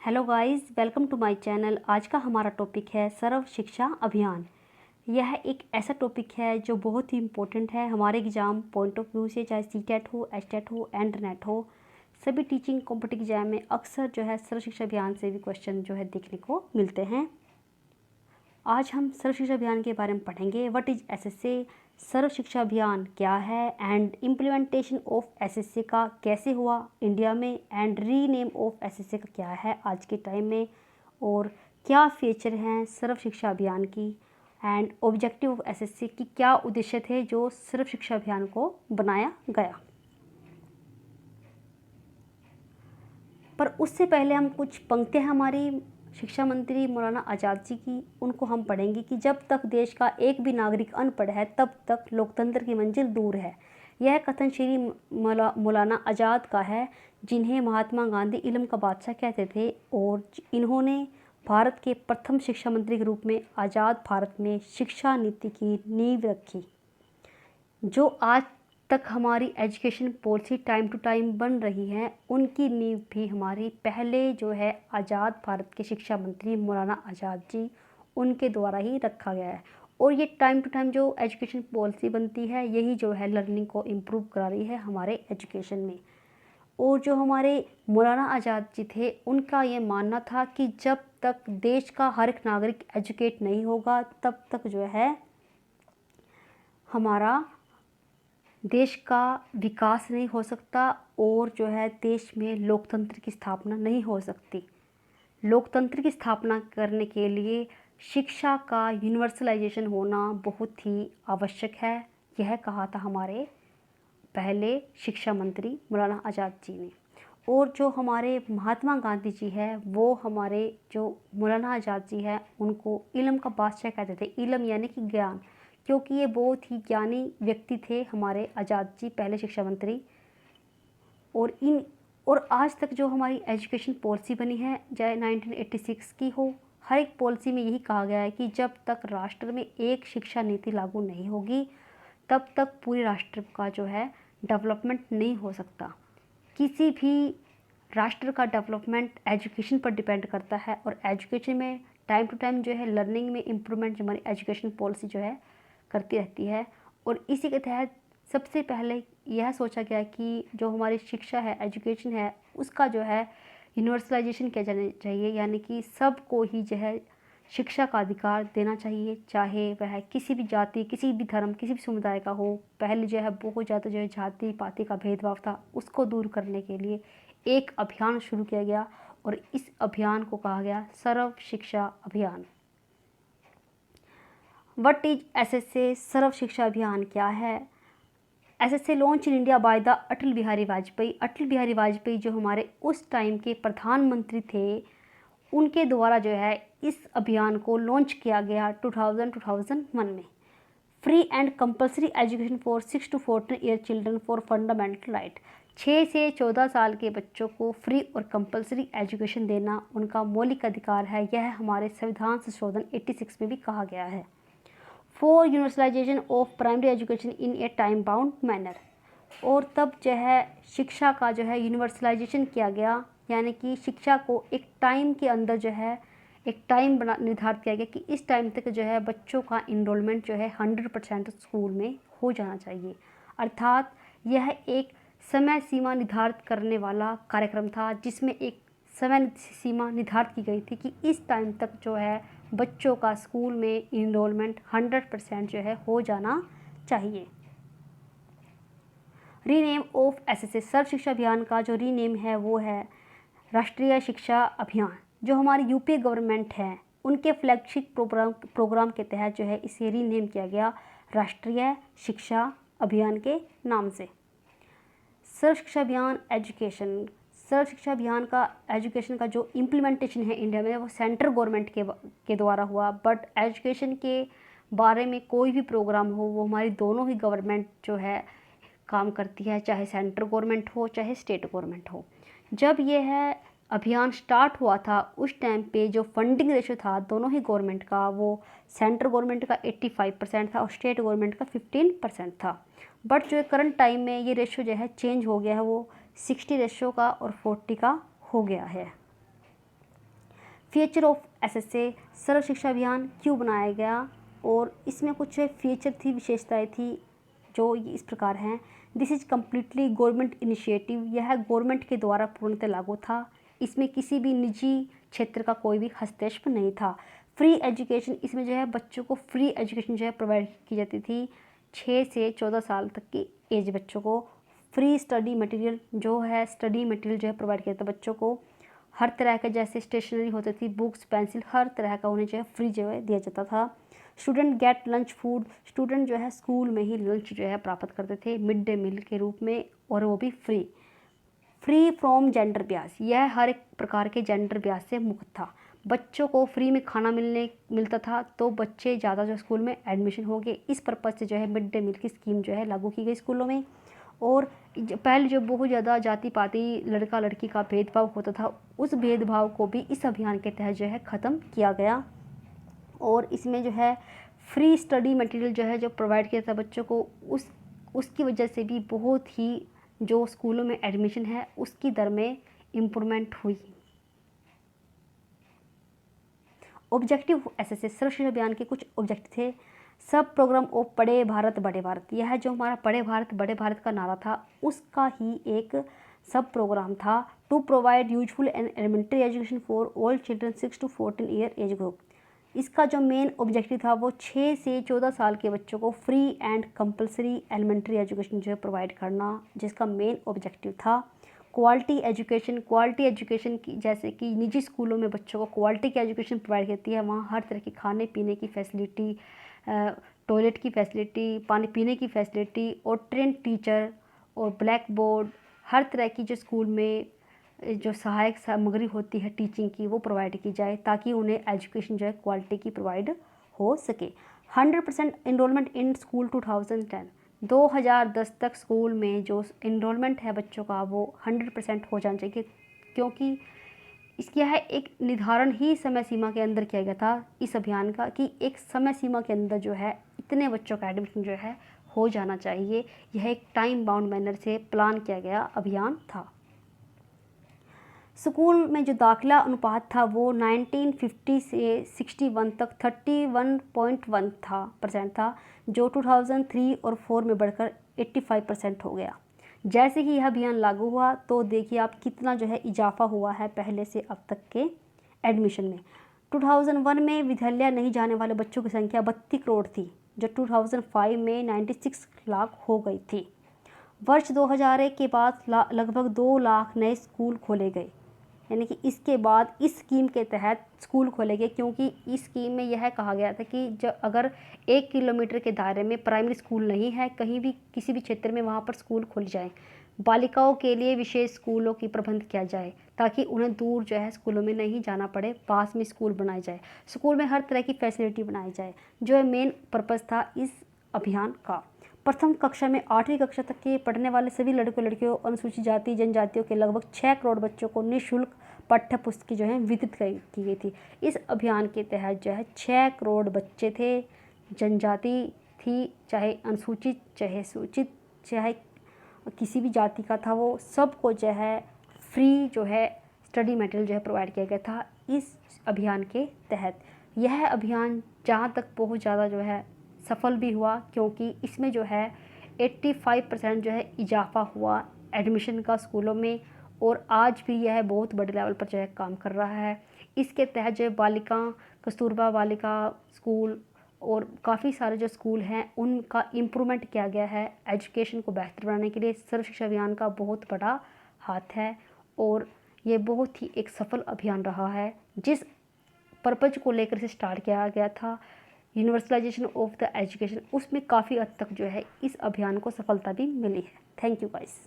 Hello guys, welcome to my channel. आज का हमारा टॉपिक है सर्व शिक्षा अभियान। यह एक ऐसा टॉपिक है जो बहुत ही इम्पोर्टेंट है हमारे एग्ज़ाम पॉइंट ऑफ व्यू से, चाहे सीटेट हो, एचटेट हो, एंड नेट हो। सभी टीचिंग कॉम्पिटिटिव एग्जाम में अक्सर जो है सर्व शिक्षा अभियान से भी क्वेश्चन जो है देखने को मिलते हैं। आज हम सर्व शिक्षा अभियान के बारे में पढ़ेंगे। व्हाट इज एसएससी, सर्व शिक्षा अभियान क्या है, एंड इम्प्लीमेंटेशन ऑफ एसएससी का कैसे हुआ इंडिया में, एंड रीनेम ऑफ एसएससी का क्या है आज के टाइम में, और क्या फीचर हैं सर्व शिक्षा अभियान की, एंड ऑब्जेक्टिव ऑफ एसएससी की क्या उद्देश्य थे जो सर्व शिक्षा अभियान को बनाया गया। पर उससे पहले हम कुछ पंक्तियाँ हमारी शिक्षा मंत्री मौलाना आज़ाद जी की, उनको हम पढ़ेंगे कि जब तक देश का एक भी नागरिक अनपढ़ है तब तक लोकतंत्र की मंजिल दूर है। यह कथन श्री मौलाना आज़ाद का है, जिन्हें महात्मा गांधी इल्म का बादशाह कहते थे, और इन्होंने भारत के प्रथम शिक्षा मंत्री के रूप में आज़ाद भारत में शिक्षा नीति की नींव रखी। जो आज तक हमारी education policy time to time बन रही है, उनकी नींव भी हमारी पहले जो है आज़ाद भारत के शिक्षा मंत्री मौलाना आज़ाद जी, उनके द्वारा ही रखा गया है। और ये टाइम टू टाइम जो एजुकेशन पॉलिसी बनती है, यही जो है लर्निंग को इम्प्रूव करा रही है हमारे एजुकेशन में। और जो हमारे मौलाना आज़ाद जी थे, उनका ये मानना था कि जब तक देश का हर एक नागरिक एजुकेट नहीं होगा तब तक जो है हमारा देश का विकास नहीं हो सकता, और जो है देश में लोकतंत्र की स्थापना नहीं हो सकती। लोकतंत्र की स्थापना करने के लिए शिक्षा का यूनिवर्सलाइजेशन होना बहुत ही आवश्यक है। यह कहा था हमारे पहले शिक्षा मंत्री मौलाना आज़ाद जी ने। और जो हमारे महात्मा गांधी जी है, वो हमारे जो मौलाना आज़ाद जी है, उनको इल्म का बादशाह कहते थे। इल्म यानी कि ज्ञान, क्योंकि ये बहुत ही ज्ञानी व्यक्ति थे हमारे आज़ाद जी, पहले शिक्षा मंत्री। और आज तक जो हमारी एजुकेशन पॉलिसी बनी है, चाहे 1986 की हो, हर एक पॉलिसी में यही कहा गया है कि जब तक राष्ट्र में एक शिक्षा नीति लागू नहीं होगी तब तक पूरे राष्ट्र का जो है डेवलपमेंट नहीं हो सकता। किसी भी राष्ट्र का डेवलपमेंट एजुकेशन पर डिपेंड करता है, और एजुकेशन में टाइम टू टाइम जो है लर्निंग में इम्प्रूवमेंट जो हमारी एजुकेशन पॉलिसी जो है करती रहती है। और इसी के तहत सबसे पहले यह सोचा गया कि जो हमारी शिक्षा है, एजुकेशन है, उसका जो है यूनिवर्सलाइजेशन किया जाना चाहिए, यानी कि सबको ही जो है शिक्षा का अधिकार देना चाहिए, चाहे वह किसी भी जाति, किसी भी धर्म, किसी भी समुदाय का हो। पहले जो है बहुत ज़्यादा जो है जाति पाति का भेदभाव था, उसको दूर करने के लिए एक अभियान शुरू किया गया, और इस अभियान को कहा गया सर्व शिक्षा अभियान। व्हाट इज एसएससी, सर्व शिक्षा अभियान क्या है? SSC launch in India by the Atal Bihari Vajpayee. Atal Bihari Vajpayee जो हमारे उस टाइम के प्रधानमंत्री थे, उनके द्वारा जो है इस अभियान को लॉन्च किया गया 2001 में। Free and compulsory education for 6 to 14 year children for fundamental right. 6 से 14 साल के बच्चों को फ्री और कंपलसरी एजुकेशन देना उनका मौलिक अधिकार है। यह हमारे संविधान संशोधन 86 में भी कहा गया है। For universalization of primary education in A time bound manner. और तब जो है शिक्षा का जो है यूनिवर्सलाइजेशन किया गया, यानी कि शिक्षा को एक टाइम के अंदर जो है एक टाइम बना निर्धारित किया गया कि इस टाइम तक जो है बच्चों का इनरोलमेंट जो है 100% स्कूल में हो जाना चाहिए। अर्थात यह एक समय सीमा निर्धारित करने वाला कार्यक्रम था, जिसमें एक समय सीमा निर्धारित की गई थी कि इस टाइम तक जो है बच्चों का स्कूल में इनरोलमेंट 100% जो है हो जाना चाहिए। रीनेम ऑफ एसएससी, सर्व शिक्षा अभियान का जो रीनेम है वो है राष्ट्रीय शिक्षा अभियान। जो हमारी यूपी गवर्नमेंट है, उनके फ्लैगशिप प्रोग्राम के तहत जो है इसे रीनेम किया गया राष्ट्रीय शिक्षा अभियान के नाम से। सर्व शिक्षा अभियान एजुकेशन, सर्व शिक्षा अभियान का एजुकेशन का जो इम्प्लीमेंटेशन है इंडिया में, वो सेंट्रल गवर्नमेंट के द्वारा हुआ। बट एजुकेशन के बारे में कोई भी प्रोग्राम हो, वो हमारी दोनों ही गवर्नमेंट जो है काम करती है, चाहे सेंट्रल गवर्नमेंट हो चाहे स्टेट गवर्नमेंट हो। जब यह अभियान स्टार्ट हुआ था, उस टाइम पे जो फंडिंग रेशो था दोनों ही गवर्नमेंट का, वो सेंट्रल गवर्नमेंट का 85% था और स्टेट गवर्नमेंट का 15% था। बट जो करंट टाइम में ये रेशो जो है चेंज हो गया है, वो 60 रेशो का और 40 का हो गया है। फीचर ऑफ एसएसए सर्व शिक्षा अभियान क्यों बनाया गया, और इसमें कुछ फीचर थी, विशेषताएं थी जो इस प्रकार हैं। This is completely government initiative, यह गवर्नमेंट के द्वारा पूर्णतः लागू था। इसमें किसी भी निजी क्षेत्र का कोई भी हस्तक्षेप नहीं था। फ्री एजुकेशन, इसमें जो है बच्चों को फ्री एजुकेशन जो है प्रोवाइड की जाती थी। 6 से 14 साल तक की एज बच्चों को फ्री स्टडी मटेरियल जो है प्रोवाइड किया था बच्चों को। हर तरह का जैसे स्टेशनरी होती थी, बुक्स, पेंसिल, हर तरह का उन्हें जो है फ्री जो है दिया जाता था। Student gate lunch food, student जो है स्कूल में ही लंच जो है प्राप्त करते थे मिड डे मील के रूप में, और वो भी free. Free from gender Beas, यह हर एक प्रकार के जेंडर ब्यास से मुक्त था। बच्चों को फ्री में खाना मिलता था, तो बच्चे ज़्यादा जो स्कूल में एडमिशन हो गए। इस पर्पज़ से जो है मिड डे मील की स्कीम जो है लागू की गई स्कूलों में। और पहले जो बहुत ज़्यादा जाति पाति लड़का लड़की का भेदभाव होता था, उस भेदभाव को भी इस अभियान के तहत जो है ख़त्म किया गया। और इसमें जो है फ्री स्टडी मटेरियल जो है जो प्रोवाइड किया था बच्चों को, उसकी वजह से भी बहुत ही जो स्कूलों में एडमिशन है उसकी दर में इम्प्रूवमेंट हुई। ऑब्जेक्टिव एसएसए सर्व शिक्षा अभियान के कुछ ऑब्जेक्टिव थे। सब प्रोग्राम ऑफ पढ़े भारत बड़े भारत, यह जो हमारा पढ़े भारत बड़े भारत का नारा था उसका ही एक सब प्रोग्राम था। To provide useful and elementary education for all children 6 to 14 year age group. इसका जो मेन ऑब्जेक्टिव था वो 6 से 14 साल के बच्चों को free and compulsory elementary education जो है प्रोवाइड करना, जिसका मेन ऑब्जेक्टिव था। क्वालिटी एजुकेशन की, जैसे कि निजी स्कूलों में बच्चों को क्वालिटी की एजुकेशन प्रोवाइड करती है, वहाँ हर तरह की खाने पीने की फैसिलिटी, टॉयलेट की फैसिलिटी, पानी पीने की फैसिलिटी, और ट्रेन टीचर और ब्लैक बोर्ड, हर तरह की जो स्कूल में जो सहायक सामग्री होती है टीचिंग की वो प्रोवाइड की जाए, ताकि उन्हें एजुकेशन जो है क्वालिटी की प्रोवाइड हो सके। 100% इनरोलमेंट इन स्कूल 2010 तक स्कूल में जो इनरोलमेंट है बच्चों का वो 100% हो जाना चाहिए, क्योंकि इसका है एक निर्धारण ही समय सीमा के अंदर किया गया था इस अभियान का, कि एक समय सीमा के अंदर जो है इतने बच्चों का एडमिशन जो है हो जाना चाहिए। यह एक टाइम बाउंड मैनर से प्लान किया गया अभियान था। स्कूल में जो दाखिला अनुपात था वो 1950 से 61 तक 31.1 परसेंट था, जो 2003 और 4 में बढ़कर 85% हो गया। जैसे ही यह अभियान लागू हुआ तो देखिए आप कितना जो है इजाफा हुआ है पहले से अब तक के एडमिशन में। 2001 में विद्यालय नहीं जाने वाले बच्चों की संख्या 32 करोड़ थी, जो 2005 में 96 लाख हो गई थी। वर्ष 2001 के बाद लगभग 2 लाख नए स्कूल खोले गए, यानी कि इसके बाद इस स्कीम के तहत स्कूल खोले गए, क्योंकि इस स्कीम में यह कहा गया था कि जब अगर 1 किलोमीटर के दायरे में प्राइमरी स्कूल नहीं है कहीं भी किसी भी क्षेत्र में, वहाँ पर स्कूल खुल जाए। बालिकाओं के लिए विशेष स्कूलों की प्रबंध किया जाए, ताकि उन्हें दूर जो है स्कूलों में नहीं जाना पड़े, पास में स्कूल बनाए जाए, स्कूल में हर तरह की फैसिलिटी बनाई जाए, जो है मेन पर्पज़ था इस अभियान का। प्रथम कक्षा में 8वीं कक्षा तक के पढ़ने वाले सभी लड़कों लड़कियों अनुसूचित जाति जनजातियों के लगभग 6 करोड़ बच्चों को निःशुल्क पाठ्य पुस्तकें जो हैं वितरित की गई थी। इस अभियान के तहत जो है 6 करोड़ बच्चे थे, जनजाति थी, चाहे अनुसूचित चाहे सूचित चाहे किसी भी जाति का था, वो सबको जो है फ्री जो है स्टडी मटेरियल जो है प्रोवाइड किया गया था इस अभियान के तहत। यह अभियान जहाँ तक बहुत ज़्यादा जो है सफल भी हुआ, क्योंकि इसमें जो है 85% जो है इजाफा हुआ एडमिशन का स्कूलों में, और आज भी यह बहुत बड़े लेवल पर जो है काम कर रहा है। इसके तहत जो बालिका कस्तूरबा बालिका स्कूल और काफ़ी सारे जो स्कूल हैं उनका इम्प्रूवमेंट किया गया है। एजुकेशन को बेहतर बनाने के लिए सर्व शिक्षा अभियान का बहुत बड़ा हाथ है, और ये बहुत ही एक सफल अभियान रहा है। जिस पर्पज़ को लेकर से स्टार्ट किया गया था, यूनिवर्सलाइजेशन ऑफ द एजुकेशन, उसमें काफ़ी हद तक जो है इस अभियान को सफलता भी मिली है। Thank you guys.